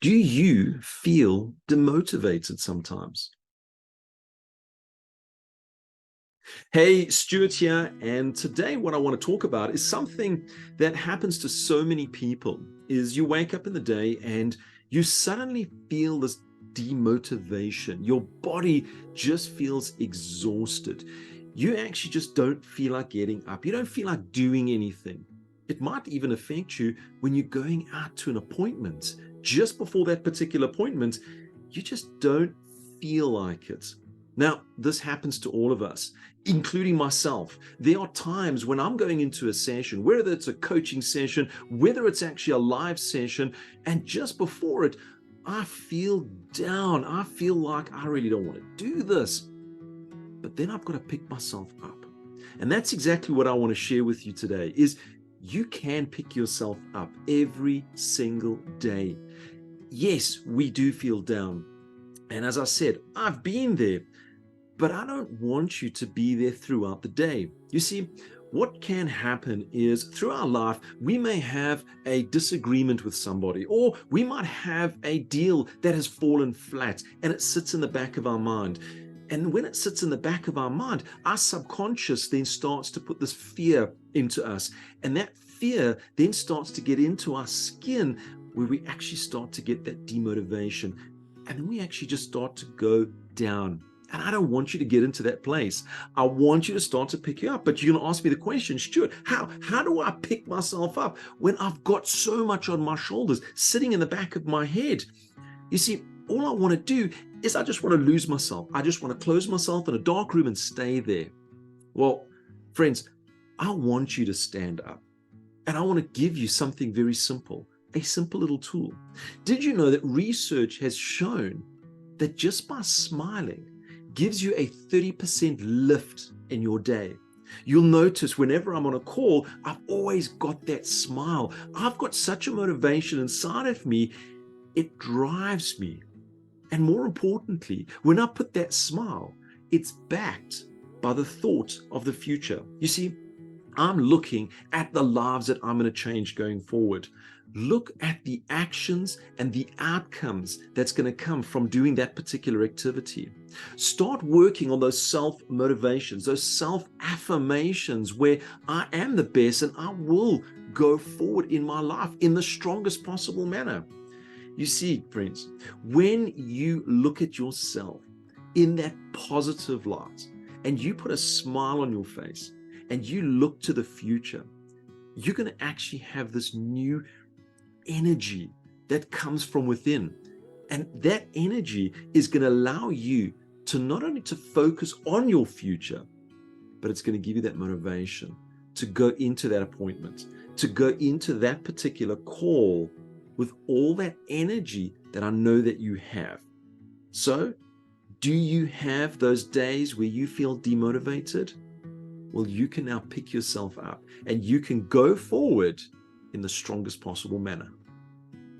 Do you feel demotivated sometimes? Hey, Stuart here, and today what I want to talk about is something that happens to so many people. Is you wake up in the day and you suddenly feel this demotivation. Your body just feels exhausted. You actually just don't feel like getting up. You don't feel like doing anything. It might even affect you when you're going out to an appointment. Just before that particular appointment, you just don't feel like it. Now, this happens to all of us, including myself. There are times when I'm going into a session, whether it's a coaching session, whether it's actually a live session, and just before it, I feel down. I feel like I really don't want to do this. But then I've got to pick myself up. And that's exactly what I want to share with you today is you can pick yourself up every single day. Yes, we do feel down. And as I said, I've been there. But I don't want you to be there throughout the day. You see, what can happen is through our life, we may have a disagreement with somebody, or we might have a deal that has fallen flat and it sits in the back of our mind. And when it sits in the back of our mind, our subconscious then starts to put this fear into us. And that fear then starts to get into our skin where we actually start to get that demotivation. And then we actually just start to go down. And I don't want you to get into that place. I want you to start to pick you up. But you're going to ask me the question, Stuart, how do I pick myself up when I've got so much on my shoulders sitting in the back of my head? You see, all I want to do is I just want to lose myself. I just want to close myself in a dark room and stay there. Well, friends, I want you to stand up. And I want to give you something very simple, a simple little tool. Did you know that research has shown that just by smiling, gives you a 30% lift in your day? You'll notice whenever I'm on a call, I've always got that smile. I've got such a motivation inside of me, it drives me. And more importantly, when I put that smile, it's backed by the thought of the future. You see, I'm looking at the lives that I'm going to change going forward. Look at the actions and the outcomes that's going to come from doing that particular activity. Start working on those self-motivations, those self-affirmations where I am the best and I will go forward in my life in the strongest possible manner. You see, friends, when you look at yourself in that positive light and you put a smile on your face and you look to the future, you're going to actually have this new energy that comes from within. And that energy is going to allow you to not only to focus on your future, but it's going to give you that motivation to go into that appointment, to go into that particular call with all that energy that I know that you have. So, do you have those days where you feel demotivated? Well, you can now pick yourself up and you can go forward in the strongest possible manner.